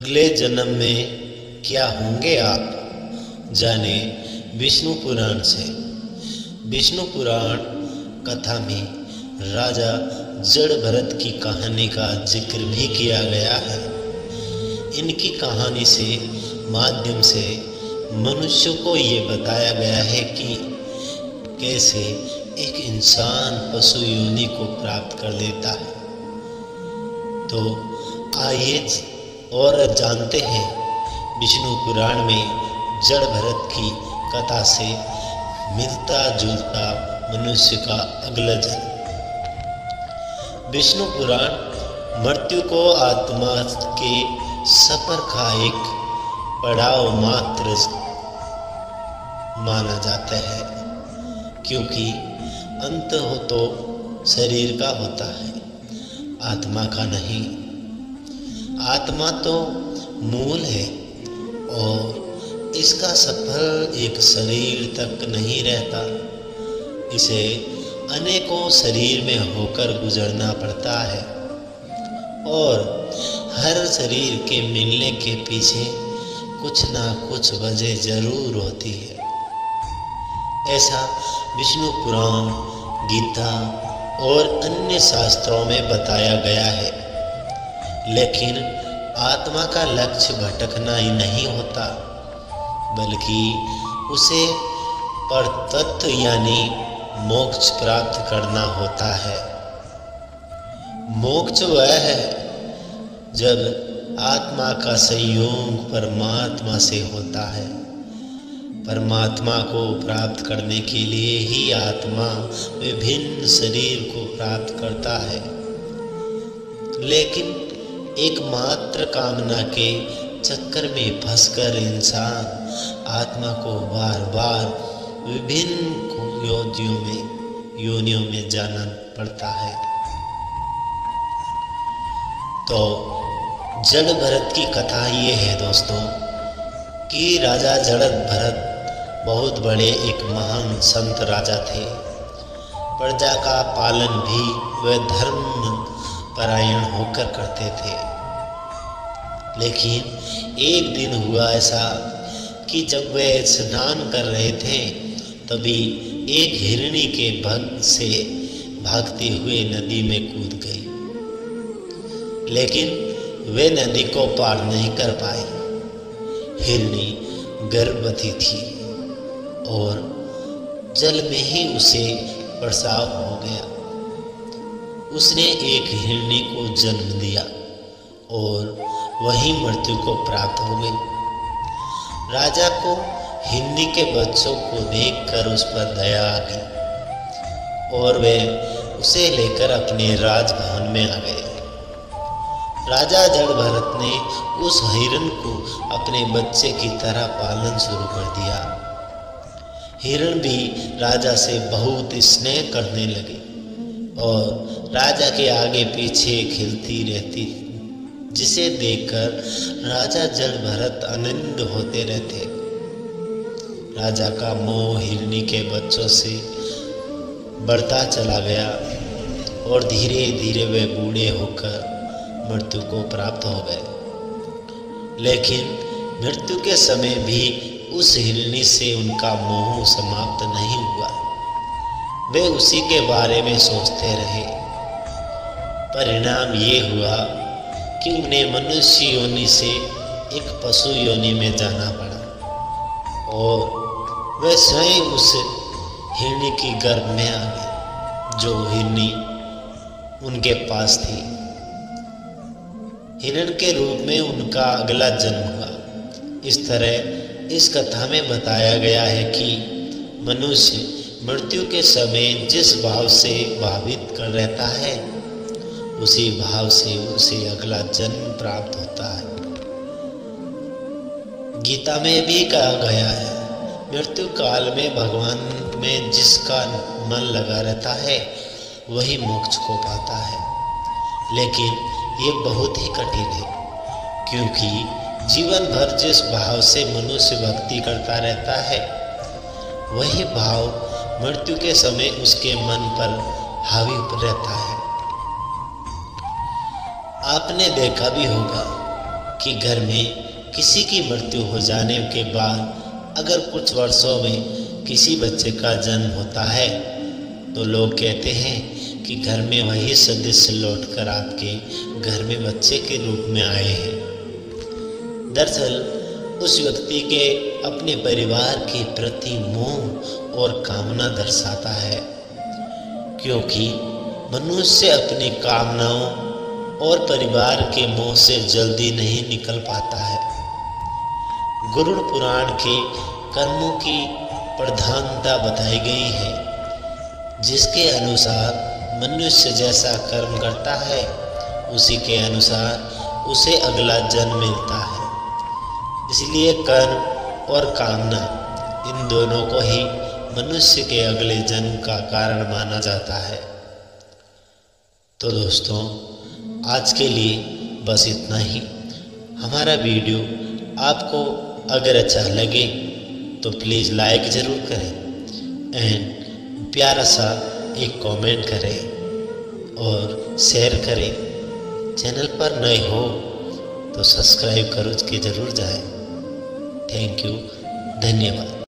अगले जन्म में क्या होंगे आप, जाने विष्णु पुराण से। विष्णु पुराण कथा में राजा जड़भरत की कहानी का जिक्र भी किया गया है। इनकी कहानी से माध्यम से मनुष्य को ये बताया गया है कि कैसे एक इंसान पशु योनि को प्राप्त कर लेता है। तो आइए और जानते हैं विष्णु पुराण में जड़भरत की कथा से मिलता जुलता मनुष्य का अगला जन्म। विष्णु पुराण मृत्यु को आत्मा के सफर का एक पड़ाव मात्र माना जाता है, क्योंकि अंत हो तो शरीर का होता है, आत्मा का नहीं। आत्मा तो मूल है और इसका सफर एक शरीर तक नहीं रहता। इसे अनेकों शरीर में होकर गुजरना पड़ता है और हर शरीर के मिलने के पीछे कुछ ना कुछ वजह जरूर होती है। ऐसा विष्णु पुराण, गीता और अन्य शास्त्रों में बताया गया है। लेकिन आत्मा का लक्ष्य भटकना ही नहीं होता, बल्कि उसे परतत्व यानी मोक्ष प्राप्त करना होता है। मोक्ष वह है जब आत्मा का संयोग परमात्मा से होता है। परमात्मा को प्राप्त करने के लिए ही आत्मा विभिन्न शरीर को प्राप्त करता है। लेकिन एकमात्र कामना के चक्कर में फंसकर इंसान आत्मा को बार बार विभिन्न योनियों में जाना पड़ता है। तो जड़भरत की कथा ये है दोस्तों कि राजा जड़भरत बहुत बड़े एक महान संत राजा थे। प्रजा का पालन भी वह धर्म परायण होकर करते थे। लेकिन एक दिन हुआ ऐसा कि जब वे स्नान कर रहे थे तभी एक हिरणी के भग से भागते हुए नदी में कूद गई, लेकिन वे नदी को पार नहीं कर पाई। हिरणी गर्भवती थी और जल में ही उसे प्रसव हो गया। उसने एक हिरणी को जन्म दिया और वही मृत्यु को प्राप्त हो गई। राजा को हिरणी के बच्चों को देखकर उस पर दया आ गई और वे उसे लेकर अपने राजभवन में आ गए। राजा जड़भरत ने उस हिरण को अपने बच्चे की तरह पालन शुरू कर दिया। हिरण भी राजा से बहुत स्नेह करने लगे और राजा के आगे पीछे खिलती रहती, जिसे देखकर राजा जड़भरत आनंद होते रहते। राजा का मोह हिरणी के बच्चों से बढ़ता चला गया और धीरे धीरे वे बूढ़े होकर मृत्यु को प्राप्त हो गए। लेकिन मृत्यु के समय भी उस हिरणी से उनका मोह समाप्त नहीं हुआ। वे उसी के बारे में सोचते रहे। परिणाम ये हुआ कि उन्हें मनुष्य योनि से एक पशु योनि में जाना पड़ा और वे स्वयं उस हिरणी की गर्भ में आ गए, जो हिरणी उनके पास थी। हिरण के रूप में उनका अगला जन्म हुआ। इस तरह इस कथा में बताया गया है कि मनुष्य मृत्यु के समय जिस भाव से भावित कर रहता है, उसी भाव से उसे अगला जन्म प्राप्त होता है। गीता में भी कहा गया है, मृत्यु काल में भगवान में जिसका मन लगा रहता है वही मोक्ष को पाता है। लेकिन ये बहुत ही कठिन है, क्योंकि जीवन भर जिस भाव से मनुष्य भक्ति करता रहता है, वही भाव मृत्यु के समय उसके मन पर हावी रहता है। आपने देखा भी होगा कि घर में किसी की मृत्यु हो जाने के बाद अगर कुछ वर्षों में किसी बच्चे का जन्म होता है तो लोग कहते हैं कि घर में वही सदस्य लौटकर आपके घर में बच्चे के रूप में आए हैं। दरअसल उस व्यक्ति के अपने परिवार के प्रति मोह और कामना दर्शाता है, क्योंकि मनुष्य अपनी कामनाओं और परिवार के मोह से जल्दी नहीं निकल पाता है। गरुड़ पुराण के कर्मों की प्रधानता बताई गई है, जिसके अनुसार मनुष्य जैसा कर्म करता है उसी के अनुसार उसे अगला जन्म मिलता है। इसलिए कर्म और कामना इन दोनों को ही मनुष्य के अगले जन्म का कारण माना जाता है। तो दोस्तों, आज के लिए बस इतना ही। हमारा वीडियो आपको अगर अच्छा लगे तो प्लीज़ लाइक ज़रूर करें एंड प्यारा सा एक कमेंट करें और शेयर करें। चैनल पर नए हो तो सब्सक्राइब करो के ज़रूर जाएं। थैंक यू, धन्यवाद।